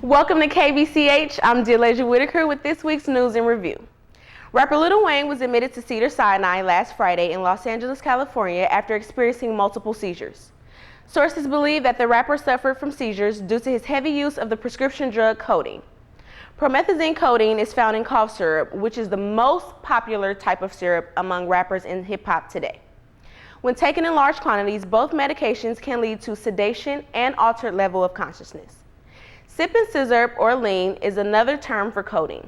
Welcome to KBCH. I'm Dealasia Whitaker with this week's news and review. Rapper Lil Wayne was admitted to Cedars-Sinai last Friday in Los Angeles, California after experiencing multiple seizures. Sources believe that the rapper suffered from seizures due to his heavy use of the prescription drug codeine. Promethazine codeine is found in cough syrup, which is the most popular type of syrup among rappers in hip-hop today. When taken in large quantities, both medications can lead to sedation and altered level of consciousness. Sipping scissor or lean is another term for codeine.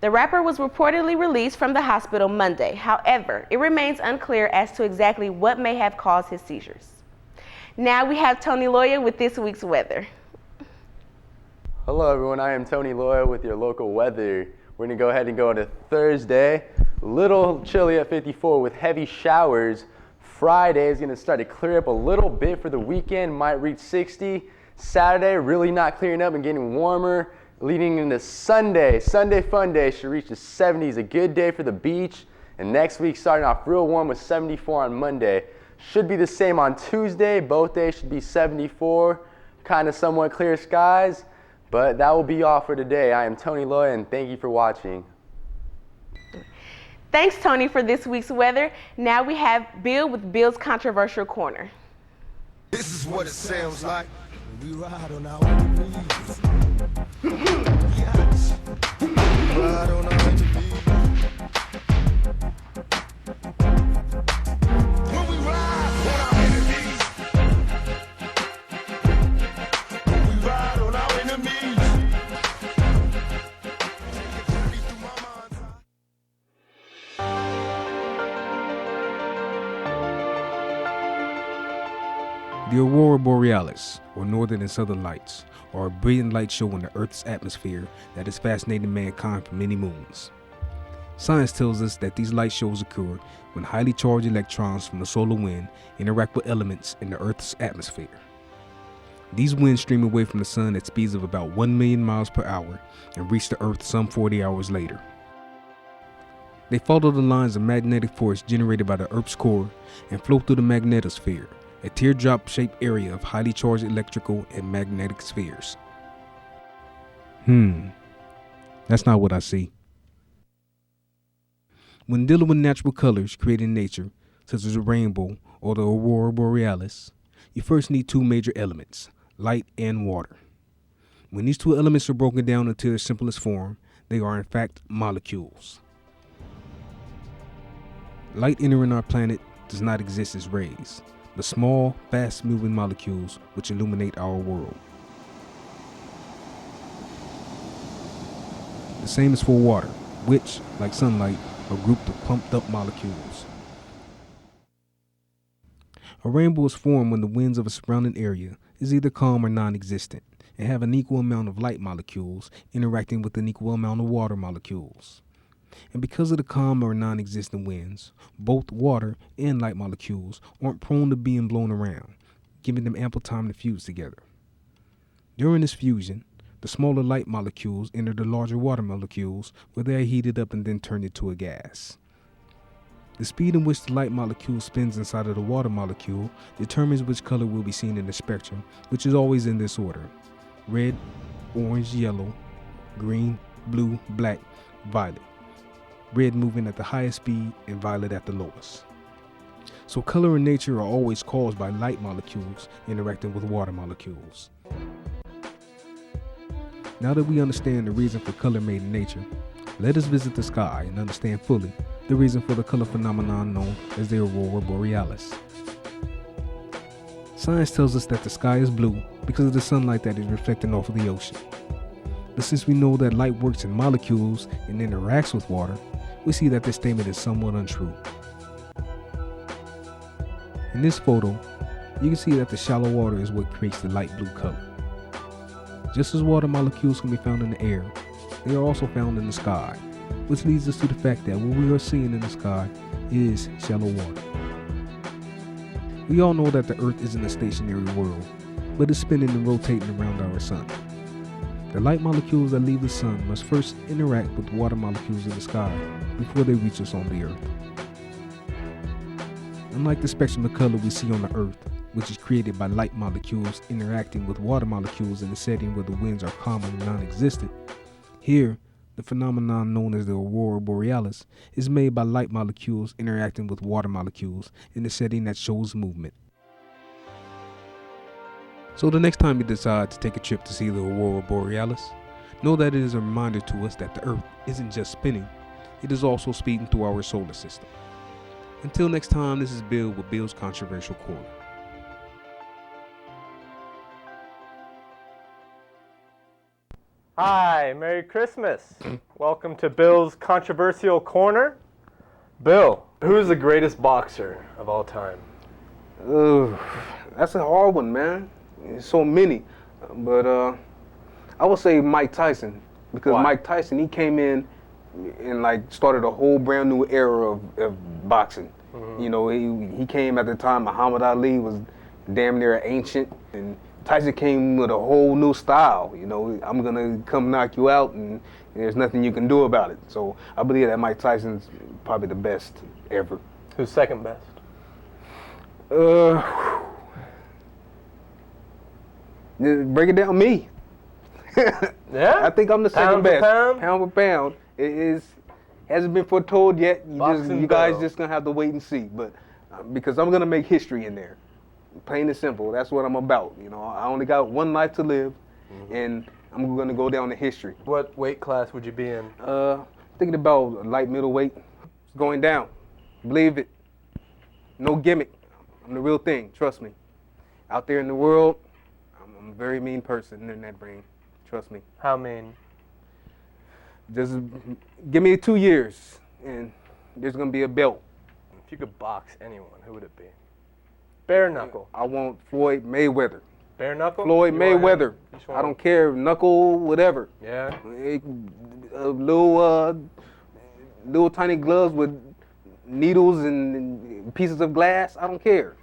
The rapper was reportedly released from the hospital Monday. However, it remains unclear as to exactly what may have caused his seizures. Now we have Tony Loya with this week's weather. Hello everyone, I am Tony Loya with your local weather. We're gonna go ahead and go into Thursday. A little chilly at 54 with heavy showers. Friday is gonna start to clear up a little bit for the weekend, might reach 60. Saturday, really not clearing up and getting warmer, leading into Sunday. Sunday fun day should reach the 70s, a good day for the beach. And next week, starting off real warm with 74 on Monday. Should be the same on Tuesday. Both days should be 74, kind of somewhat clear skies. But that will be all for today. I am Tony Loya, and thank you for watching. Thanks, Tony, for this week's weather. Now we have Bill with Bill's Controversial Corner. This is what it sounds like. We ride on our enemies. Yes. We ride on our enemies. When we ride on our enemies. We ride on our enemies. The Aurora Borealis, or Northern and Southern Lights, are a brilliant light show in the Earth's atmosphere that has fascinated mankind for many moons. Science tells us that these light shows occur when highly charged electrons from the solar wind interact with elements in the Earth's atmosphere. These winds stream away from the sun at speeds of about 1 million miles per hour and reach the Earth some 40 hours later. They follow the lines of magnetic force generated by the Earth's core and flow through the magnetosphere, a teardrop-shaped area of highly charged electrical and magnetic spheres. That's not what I see. When dealing with natural colors created in nature, such as a rainbow or the Aurora Borealis, you first need two major elements, light and water. When these two elements are broken down into their simplest form, they are in fact molecules. Light entering our planet does not exist as rays, but small, fast-moving molecules which illuminate our world. The same is for water, which, like sunlight, are grouped of pumped-up molecules. A rainbow is formed when the winds of a surrounding area is either calm or non-existent and have an equal amount of light molecules interacting with an equal amount of water molecules. And because of the calm or non-existent winds, both water and light molecules aren't prone to being blown around, giving them ample time to fuse together. During this fusion, the smaller light molecules enter the larger water molecules where they are heated up and then turned into a gas. The speed in which the light molecule spins inside of the water molecule determines which color will be seen in the spectrum, which is always in this order: red, orange, yellow, green, blue, black, violet. Red moving at the highest speed and violet at the lowest. So color in nature are always caused by light molecules interacting with water molecules. Now that we understand the reason for color made in nature, let us visit the sky and understand fully the reason for the color phenomenon known as the Aurora Borealis. Science tells us that the sky is blue because of the sunlight that is reflecting off of the ocean. But since we know that light works in molecules and interacts with water, we see that this statement is somewhat untrue. In this photo, you can see that the shallow water is what creates the light blue color. Just as water molecules can be found in the air, they are also found in the sky, which leads us to the fact that what we are seeing in the sky is shallow water. We all know that the Earth isn't a stationary world, but is spinning and rotating around our sun. The light molecules that leave the sun must first interact with water molecules in the sky before they reach us on the Earth. Unlike the spectrum of color we see on the Earth, which is created by light molecules interacting with water molecules in a setting where the winds are calm and non-existent. Here, the phenomenon known as the aurora borealis is made by light molecules interacting with water molecules in a setting that shows movement. So the next time you decide to take a trip to see the aurora borealis, know that it is a reminder to us that the Earth isn't just spinning, it is also speeding through our solar system. Until next time, this is Bill with Bill's Controversial Corner. Hi, Merry Christmas. Welcome to Bill's Controversial Corner. Bill, who is the greatest boxer of all time? That's a hard one, man. There's so many. But I would say Mike Tyson. Because Why? Mike Tyson, he came in and like started a whole brand new era of boxing. Mm-hmm. You know, he came at the time Muhammad Ali was damn near ancient, and Tyson came with a whole new style. You know, I'm gonna come knock you out, and there's nothing you can do about it. So I believe that Mike Tyson's probably the best ever. Who's second best? Break it down, me. Yeah? I think I'm the second Pound for best. pound? Pound for pound. Hasn't been foretold yet. You guys Bill. just gonna have to wait and see. But because I'm gonna make history in there, plain and simple. That's what I'm about. You know, I only got one life to live, and I'm gonna go down to history. What weight class would you be in? Thinking about light middleweight. It's going down. Believe it. No gimmick. I'm the real thing. Trust me. Out there in the world, I'm a very mean person in that ring. Trust me. How mean? Just give me 2 years, and there's gonna be a belt. If you could box anyone, who would it be? Bare knuckle. I want Floyd Mayweather. Bare knuckle? Floyd You want him? Mayweather. You just want I don't him? care, knuckle, whatever. Yeah? Little tiny gloves with needles and pieces of glass. I don't care.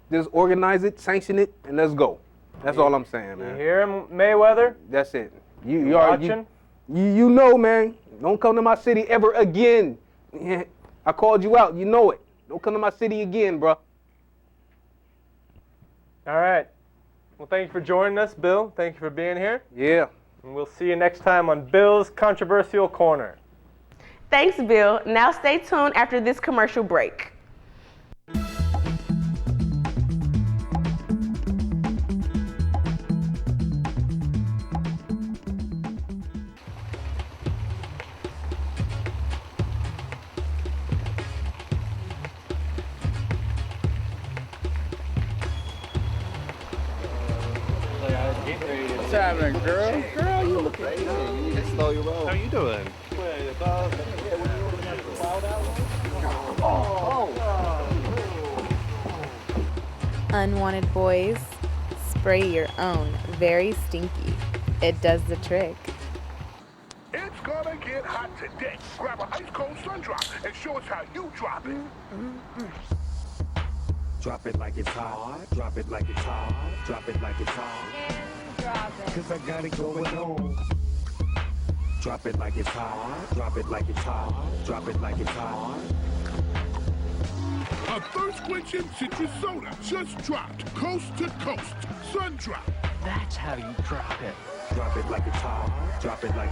Just organize it, sanction it, and let's go. That's all I'm saying, You man. hear him, Mayweather? That's it. You watching? You know, man. Don't come to my city ever again. I called you out. You know it. Don't come to my city again, bro. All right. Well, thank you for joining us, Bill. Thank you for being here. Yeah. And we'll see you next time on Bill's Controversial Corner. Thanks, Bill. Now stay tuned after this commercial break. What's happening, girl? Girl, you looking good. You need to slow your roll. How you doing? Unwanted boys, spray your own. Very stinky. It does the trick. It's gonna get hot today. Grab an ice cold sun drop and show us how you drop it. Drop it like it's hot. Drop it like it's hot. Drop it like it's hot. Cause I got it going on. Drop it like it's hot. Drop it like it's hot. Drop it like it's hot. A thirst-quenching citrus soda just dropped coast to coast. Sun drop. That's how you drop it. Drop it like it's hot. Drop it like.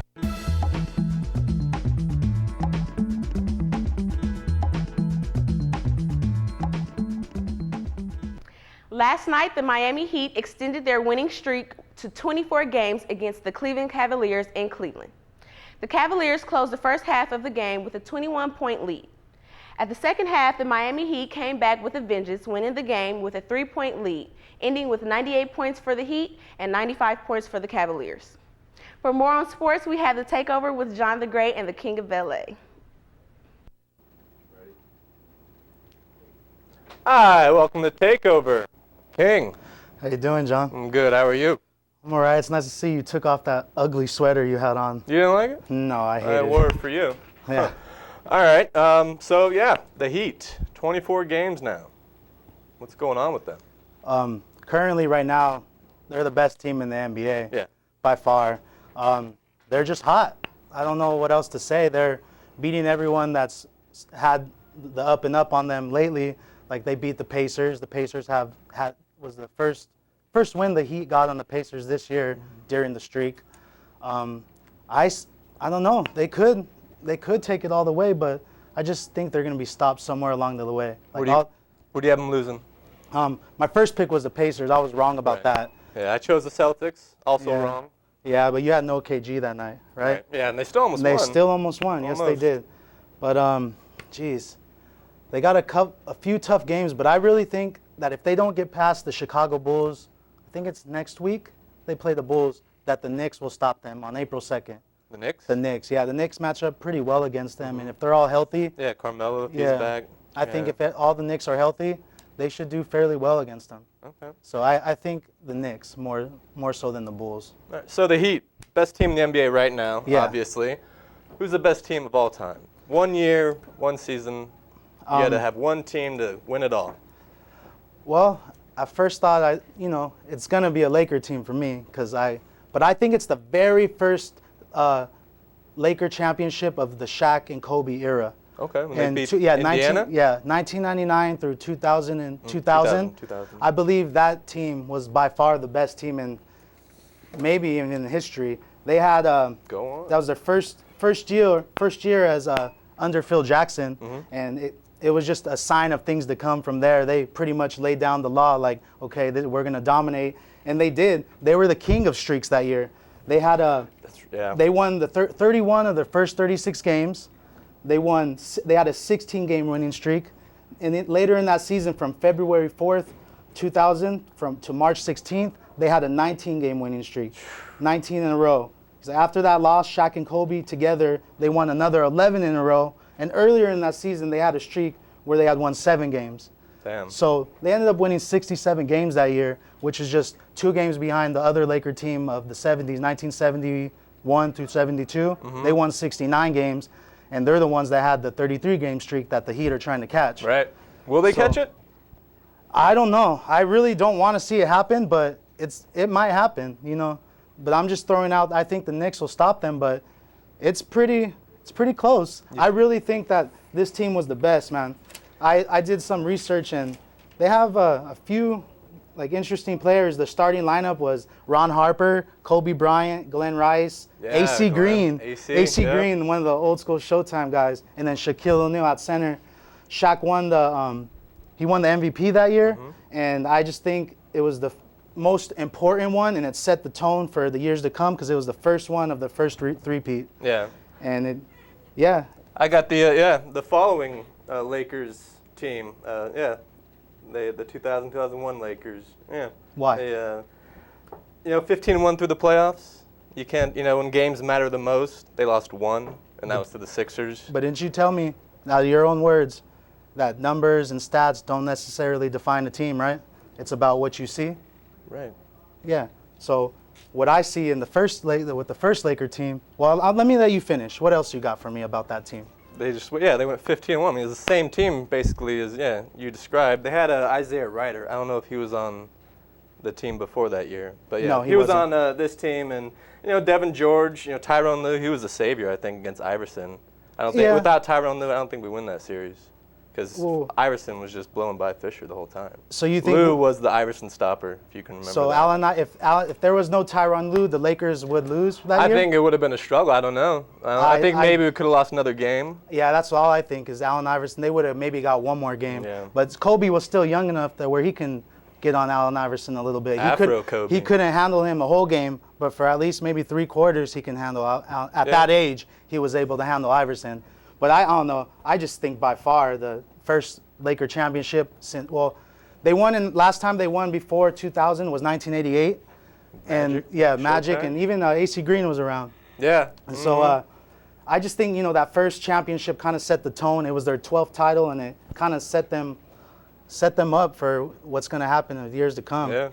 Last night, the Miami Heat extended their winning streak to 24 games against the Cleveland Cavaliers in Cleveland. The Cavaliers closed the first half of the game with a 21-point lead. At the second half, the Miami Heat came back with a vengeance, winning the game with a 3-point lead, ending with 98 points for the Heat and 95 points for the Cavaliers. For more on sports, we have the takeover with John the Great and the King of LA. Hi, welcome to Takeover. King. How you doing, John? I'm good. How are you? I'm all right. It's nice to see you took off that ugly sweater you had on. You didn't like it? No, I hate I it. wore it for you. Yeah. All right. So yeah, the Heat. 24 games now. What's going on with them? Currently, right now, they're the best team in the NBA. Yeah. By far. They're just hot. I don't know what else to say. They're beating everyone that's had the up and up on them lately. Like they beat the Pacers. The Pacers was the first win the Heat got on the Pacers this year during the streak. I don't know. They could take it all the way, but I just think they're going to be stopped somewhere along the way. Where do you have them losing? My first pick was the Pacers. I was wrong about that. Yeah, I chose the Celtics. Also Yeah. wrong. Yeah, but you had no KG that night, right? Yeah, and they still almost won. They still almost won. Yes, they did. But geez, they got a few tough games. But I really think that if they don't get past the Chicago Bulls, I think it's next week they play the Bulls, that the Knicks will stop them on April 2nd. The Knicks? The Knicks, yeah. The Knicks match up pretty well against them. And if they're all healthy. Yeah, Carmelo, if he's back. I think if all the Knicks are healthy, they should do fairly well against them. Okay. So I think the Knicks more so than the Bulls. All right, so the Heat, best team in the NBA right now, Yeah. obviously. Who's the best team of all time? 1 year, 1 season. You had to have one team to win it all. Well, I first thought it's gonna be a Laker team for me but I think it's the very first Laker championship of the Shaq and Kobe era. Okay, when And they beat Indiana? Indiana? 1999 through 2000. I believe that team was by far the best team in maybe even in history. They had Go on. that was their first year as under Phil Jackson, and it was just a sign of things to come from there. They pretty much laid down the law, like, okay, we're gonna dominate, and they did. They were the king of streaks that year. They had they won the 31 of their first 36 games. They had a 16-game winning streak, and later in that season, from February 4th, 2000, to March 16th, they had a 19-game winning streak, 19 in a row. So after that loss, Shaq and Kobe together, they won another 11 in a row. And earlier in that season, they had a streak where they had won 7 games. Damn. So they ended up winning 67 games that year, which is just 2 games behind the other Laker team of the 70s, 1971 through 72. They won 69 games, and they're the ones that had the 33-game streak that the Heat are trying to catch. Right. Will they catch it? I don't know. I really don't want to see it happen, but it might happen, But I'm just throwing out, I think the Knicks will stop them, but it's pretty close. Yeah. I really think that this team was the best, man. I did some research, and they have a few interesting players. The starting lineup was Ron Harper, Kobe Bryant, Glenn Rice, AC Green. AC Green, one of the old school Showtime guys, and then Shaquille O'Neal at center. Shaq won the MVP that year, and I just think it was the most important one, and it set the tone for the years to come because it was the first one of the first three-peat. Yeah. And I got the following Lakers team. The 2000-2001 Lakers. Yeah. Why? They, 15-1 through the playoffs. You can't, when games matter the most, they lost 1, and that was to the Sixers. But didn't you tell me, out of your own words, that numbers and stats don't necessarily define a team, right? It's about what you see. Right. Yeah. So what I see in with the first Laker team. Well, let me let you finish. What else you got for me about that team? They went 15-1. I mean, it was the same team basically as you described. They had Isaiah Ryder. I don't know if he was on the team before that year, but no, he was on this team, and Devin George, Tyronn Lue, he was a savior I think against Iverson. I don't think without Tyronn Lue, I don't think we win that series. Because Iverson was just blowing by Fisher the whole time. So you think Lue was the Iverson stopper, if you can remember. So that. If there was no Tyronn Lue, the Lakers would lose that year? I think it would have been a struggle. I don't know. I think maybe we could have lost another game. Yeah, that's all I think is Allen Iverson. They would have maybe got one more game. Yeah. But Kobe was still young enough that where he can get on Allen Iverson a little bit. Kobe. He couldn't handle him a whole game, but for at least maybe 3/4 he can handle. At that age, he was able to handle Iverson. But I don't know. I just think by far the first Laker championship last time they won before 2000 was 1988, and Magic, and even AC Green was around. Yeah. And so I just think that first championship kind of set the tone. It was their 12th title, and it kind of set them up for what's going to happen in the years to come. Yeah.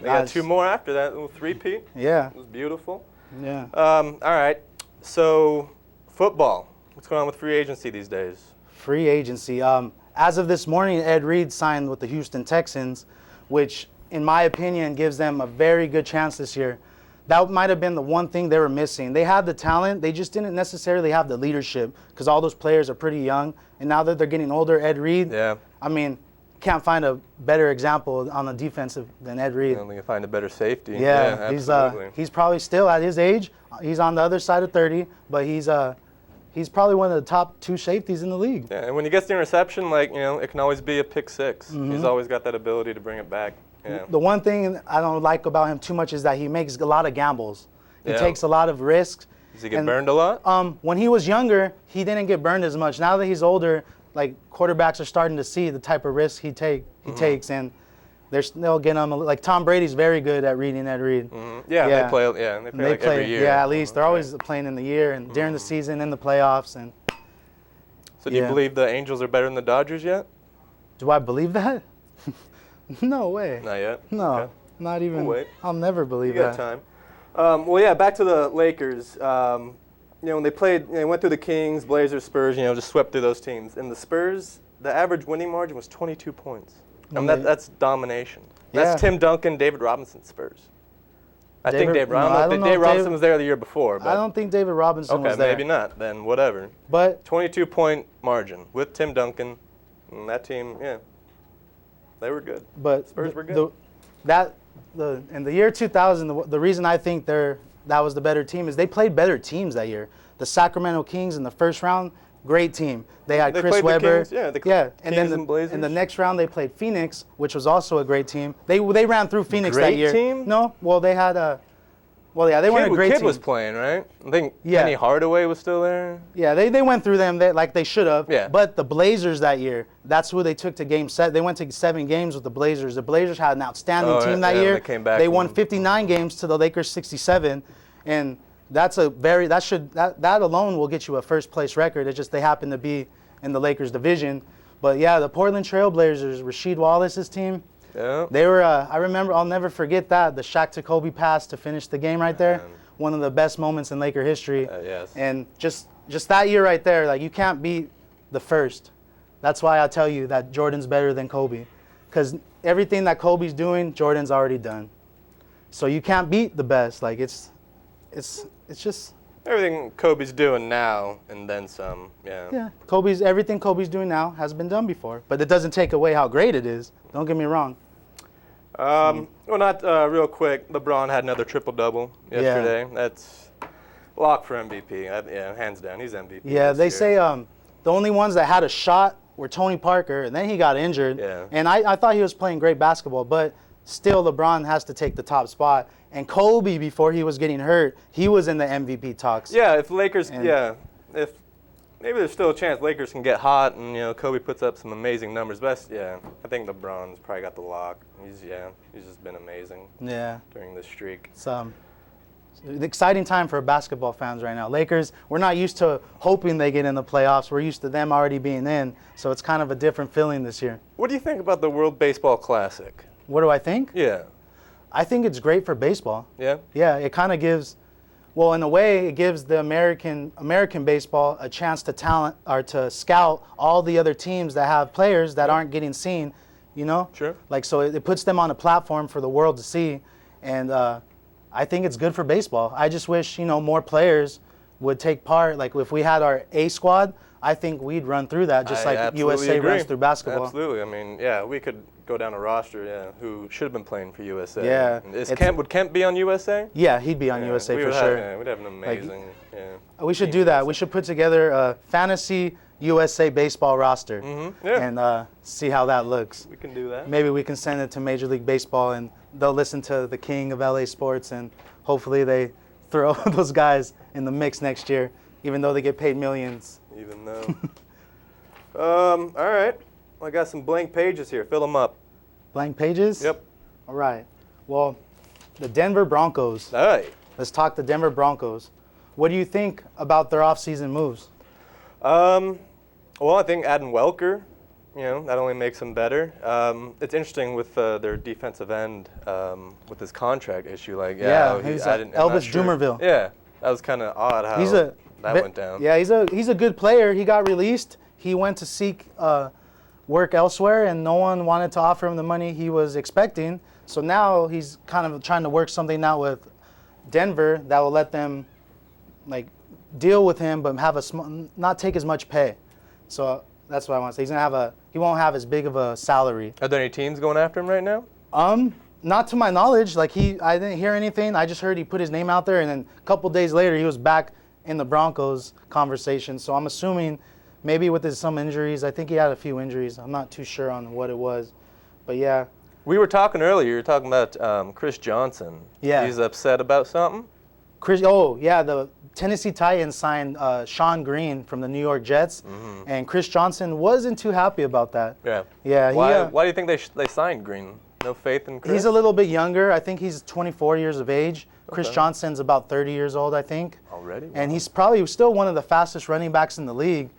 They got 2 more after that, a little 3-peat. Yeah. It was beautiful. Yeah. All right. So football. What's going on with free agency these days? Free agency. As of this morning, Ed Reed signed with the Houston Texans, which, in my opinion, gives them a very good chance this year. That might have been the one thing they were missing. They had the talent, they just didn't necessarily have the leadership because all those players are pretty young. And now that they're getting older, Ed Reed, I mean, can't find a better example on the defensive than Ed Reed. I don't think you find a better safety. Yeah, absolutely. he's probably still at his age. He's on the other side of 30, but he's probably one of the top 2 safeties in the league. Yeah, and when he gets the interception, like, it can always be a pick 6. He's always got that ability to bring it back. Yeah. The one thing I don't like about him too much is that he makes a lot of gambles. He takes a lot of risks. Does he get burned a lot? When he was younger, he didn't get burned as much. Now that he's older, like, quarterbacks are starting to see the type of risks he takes, and they'll get him. Like, Tom Brady's very good at reading Ed Reed. Yeah, they play like every year. Yeah, at least they're always playing in the year and during the season, in the playoffs. And so, do you believe the Angels are better than the Dodgers yet? Do I believe that? No way. Not yet. No, okay. Not even. We'll wait. I'll never believe you got that. time. Well, yeah, back to the Lakers. When they played, they went through the Kings, Blazers, Spurs. Just swept through those teams. And the Spurs, the average winning margin was 22 points. I mean, that's domination. That's Tim Duncan, David Robinson Spurs. I think Dave Robinson was there the year before. But I don't think David Robinson was there. Okay, maybe not. Then whatever. But 22-point margin with Tim Duncan, and that team, they were good. But Spurs were good. In the year 2000, the reason I think that was the better team is they played better teams that year. The Sacramento Kings in the first round, great team. They had Chris Webber. And in the next round they played Phoenix, which was also a great team. They ran through Phoenix that year. Great team? No, well they had a. Well, yeah, they weren't a great team. Kid was playing, right? I think Penny Hardaway was still there. Yeah, they went through them like they should have. Yeah. But the Blazers that year, that's who they took to game 7. They went to 7 games with the Blazers. The Blazers had an outstanding team that year. They came back. They won 59 games to the Lakers 67, and that alone will get you a first place record. It's just they happen to be in the Lakers division. But yeah, the Portland Trail Blazers, Rasheed Wallace's team. Yeah. They were. I remember. I'll never forget that the Shaq to Kobe pass to finish the game right there. One of the best moments in Laker history. Yes. And just that year right there, like you can't beat the first. That's why I tell you that Jordan's better than Kobe, because everything that Kobe's doing, Jordan's already done. So you can't beat the best. Like it's just everything Kobe's doing now and then some. Yeah. Yeah. Everything Kobe's doing now has been done before, but it doesn't take away how great it is. Don't get me wrong. Well, not real quick. LeBron had another triple-double yesterday. Yeah. That's lock for MVP. Hands down, he's MVP. Yeah, they say the only ones that had a shot were Tony Parker, and then he got injured. Yeah. And I thought he was playing great basketball, but still LeBron has to take the top spot. And Kobe, before he was getting hurt, he was in the MVP talks. Yeah, if Lakers, if maybe there's still a chance Lakers can get hot and Kobe puts up some amazing numbers. Best, I think LeBron's probably got the lock. He's just been amazing. Yeah. During this streak. It's an exciting time for basketball fans right now. Lakers, we're not used to hoping they get in the playoffs. We're used to them already being in, so it's kind of a different feeling this year. What do you think about the World Baseball Classic? What do I think? Yeah. I think it's great for baseball. Yeah? Yeah, it kind of gives, well, in a way, it gives the American baseball a chance to scout all the other teams that have players that aren't getting seen, Sure. Like, so it puts them on a platform for the world to see, and I think it's good for baseball. I just wish, more players would take part. Like, if we had our A squad, I think we'd run through that just like USA runs through basketball. Absolutely. I mean, we could go down a roster, who should have been playing for USA. Yeah. Would Kemp be on USA? Yeah, he'd be on USA for sure. We'd have an amazing, We should do that. We should put together a fantasy USA baseball roster and see how that looks. We can do that. Maybe we can send it to Major League Baseball and they'll listen to the king of LA sports and hopefully they throw those guys in the mix next year, even though they get paid millions. Even though. All right. I got some blank pages here. Fill them up. Blank pages? Yep. All right. Well, the Denver Broncos. All right. Let's talk the Denver Broncos. What do you think about their offseason moves? Well, I think adding Welker, that only makes them better. It's interesting with their defensive end with his contract issue. Like, he's Elvis Dumervil. Yeah, that was kind of odd how that went down. Yeah, he's a good player. He got released. He went to seek work elsewhere, and no one wanted to offer him the money he was expecting. So now he's kind of trying to work something out with Denver that will let them deal with him, but have not take as much pay. So That's what I want to say. He won't have as big of a salary. Are there any teams going after him right now? Not to my knowledge. Like I didn't hear anything. I just heard he put his name out there, and then a couple days later he was back in the Broncos conversation. So I'm assuming maybe with some injuries. I think he had a few injuries. I'm not too sure on what it was, but yeah. We were talking earlier. You were talking about Chris Johnson. Yeah. He's upset about something. The Tennessee Titans signed Sean Green from the New York Jets, and Chris Johnson wasn't too happy about that. Yeah. Yeah. Why do you think they signed Green? No faith in Chris? He's a little bit younger. I think he's 24 years of age. Okay. Chris Johnson's about 30 years old, I think. Already? Wow. And he's probably still one of the fastest running backs in the league.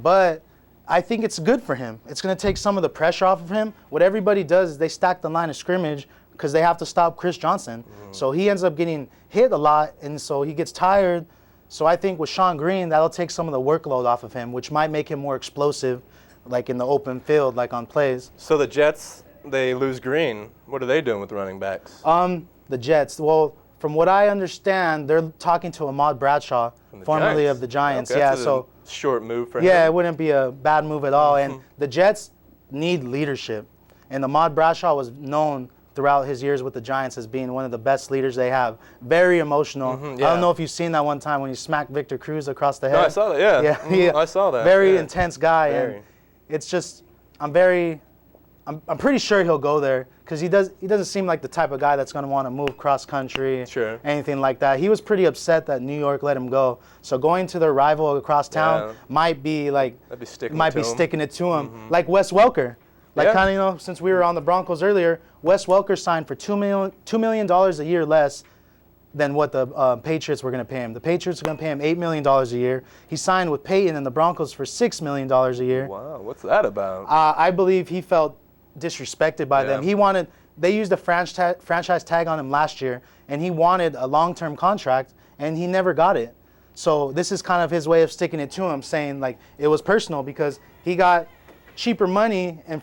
But I think it's good for him. It's going to take some of the pressure off of him. What everybody does is they stack the line of scrimmage because they have to stop Chris Johnson. So he ends up getting hit a lot, and so he gets tired. So I think with Sean Green, that'll take some of the workload off of him, which might make him more explosive, like in the open field, like on plays. So the Jets, they lose Green. What are they doing with running backs? The Jets, well, from what I understand, they're talking to Ahmad Bradshaw, formerly of the Giants. Okay, yeah, so short move for him. Yeah, it wouldn't be a bad move at all. And the Jets need leadership. And Ahmad Bradshaw was known throughout his years with the Giants as being one of the best leaders they have. Very emotional. Yeah. I don't know if you've seen that one time when he smacked Victor Cruz across the head. No, I saw that, yeah. I saw that. Very intense guy. Very. And it's just, I'm pretty sure he'll go there because he doesn't seem like the type of guy that's going to want to move cross country, anything like that. He was pretty upset that New York let him go. So going to their rival across town might be sticking it to him, like Wes Welker. Like kind of, since we were on the Broncos earlier, Wes Welker signed for $2 million a year less than what the Patriots were going to pay him. The Patriots are going to pay him $8 million a year. He signed with Peyton and the Broncos for $6 million a year. Wow, what's that about? I believe he felt disrespected by them. They used a franchise tag on him last year, and he wanted a long-term contract, and he never got it. So this is kind of his way of sticking it to him, saying like it was personal because he got cheaper money, and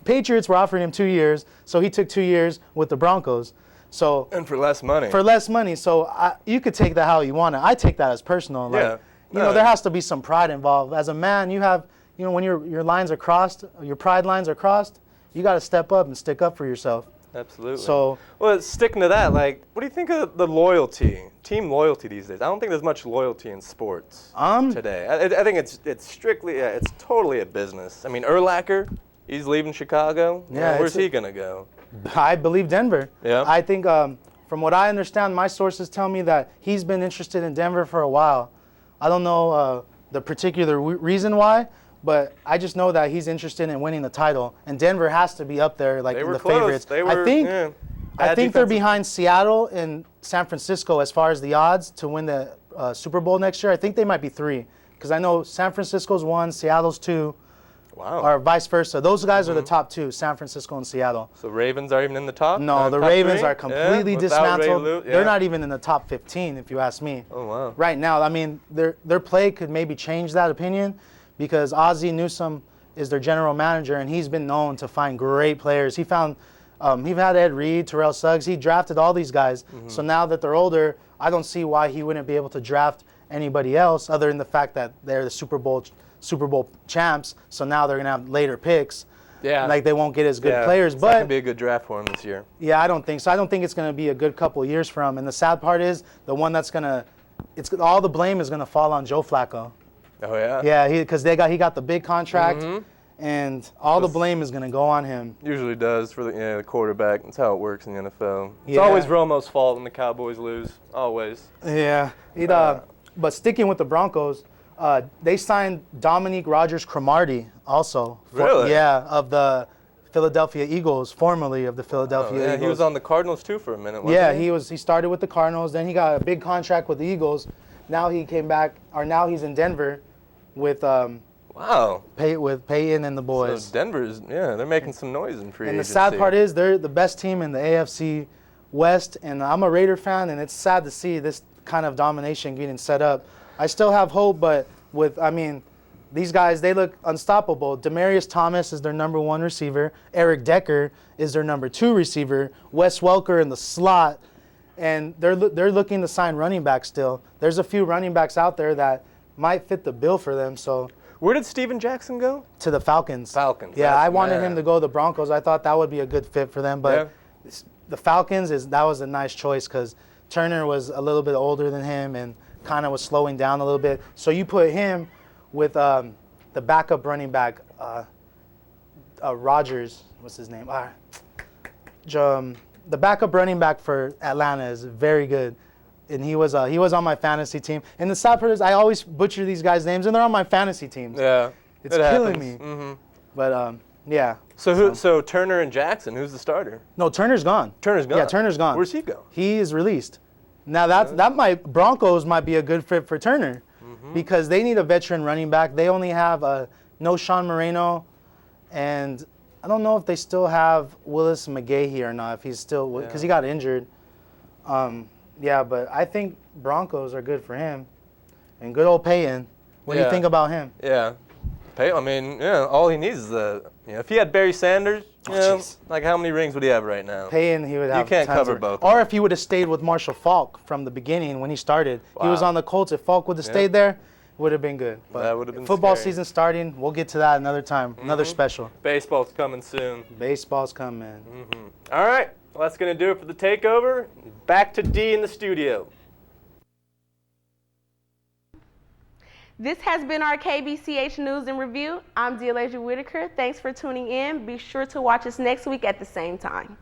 Patriots were offering him 2 years, so he took 2 years with the Broncos. So and for less money. For less money. So you could take that how you want it. I take that as personal. Like, there has to be some pride involved. As a man, you have, when your lines are crossed, your pride lines are crossed, you got to step up and stick up for yourself. Absolutely. So, well, sticking to that, like, what do you think of the loyalty, team loyalty these days? I don't think there's much loyalty in sports today. I think it's strictly, it's totally a business. I mean, Urlacher, he's leaving Chicago. Yeah, where's he gonna go? I believe Denver. Yeah. I think, from what I understand, my sources tell me that he's been interested in Denver for a while. I don't know the particular reason why, but I just know that he's interested in winning the title, and Denver has to be up there, like in the favorites. I think they're behind Seattle and San Francisco as far as the odds to win the Super Bowl next year. I think they might be 3, because I know San Francisco's 1, Seattle's 2. Wow. Or vice versa. Those guys are the top 2, San Francisco and Seattle. So Ravens are even in the top? No, the Ravens 3? are completely dismantled. They're not even in the top 15, if you ask me. Oh, wow. Right now, I mean, their play could maybe change that opinion, because Ozzie Newsome is their general manager, and he's been known to find great players. He found, he had Ed Reed, Terrell Suggs. He drafted all these guys. So now that they're older, I don't see why he wouldn't be able to draft anybody else, other than the fact that they're the Super Bowl champs. So now they're gonna have later picks. Yeah. Like they won't get as good players. It's but not gonna be a good draft for him this year. Yeah, I don't think so. I don't think it's gonna be a good couple of years for him. And the sad part is the one that's all the blame is gonna fall on Joe Flacco. Oh yeah. Yeah, because he got the big contract, and all the blame is going to go on him. Usually does for the quarterback. That's how it works in the NFL. It's always Romo's fault when the Cowboys lose. Always. Yeah. But sticking with the Broncos, they signed Dominique Rodgers-Cromartie also. Really? Yeah, of the Philadelphia Eagles, formerly of the Philadelphia Eagles. He was on the Cardinals too for a minute. Wasn't he started with the Cardinals, then he got a big contract with the Eagles. Now he came back, or now he's in Denver with with Peyton and the boys. So Denver's, they're making some noise in free agency. And the sad part is they're the best team in the AFC West, and I'm a Raider fan, and it's sad to see this kind of domination getting set up. I still have hope, but these guys, they look unstoppable. Demaryius Thomas is their number 1 receiver. Eric Decker is their number 2 receiver. Wes Welker in the slot. And they're looking to sign running backs still. There's a few running backs out there that might fit the bill for them. So Where did Steven Jackson go? To the Falcons. Falcons. Yeah, that's I wanted mad. him to go to the Broncos. I thought that would be a good fit for them, but the Falcons that was a nice choice because Turner was a little bit older than him and kind of was slowing down a little bit. So you put him with the backup running back, Rogers. What's his name? The backup running back for Atlanta is very good. And he was on my fantasy team. And the sad part is I always butcher these guys' names, and they're on my fantasy teams. Yeah, it's killing happens. me. Mm-hmm. But yeah. So Turner and Jackson, who's the starter? No, Turner's gone. Turner's gone. Yeah, Turner's gone. Where's he go? He is released. Now that Broncos might be a good fit for Turner because they need a veteran running back. They only have no Sean Moreno, and I don't know if they still have Willis McGahee or not. If he's still because he got injured. Yeah, but I think Broncos are good for him. And good old Payton. What do you think about him? Yeah. Payton, I mean, all he needs is if he had Barry Sanders, like how many rings would he have right now? Payton, he would have. You can't cover both. Or if he would have stayed with Marshall Faulk from the beginning when he started. Wow. He was on the Colts. If Faulk would have stayed there, it would have been good. But that would have been football scary. Season starting. We'll get to that another time. Another special. Baseball's coming soon. Baseball's coming. All right. Well, that's going to do it for the takeover. Back to D in the studio. This has been our KBCH News and Review. I'm Dealasia Whitaker. Thanks for tuning in. Be sure to watch us next week at the same time.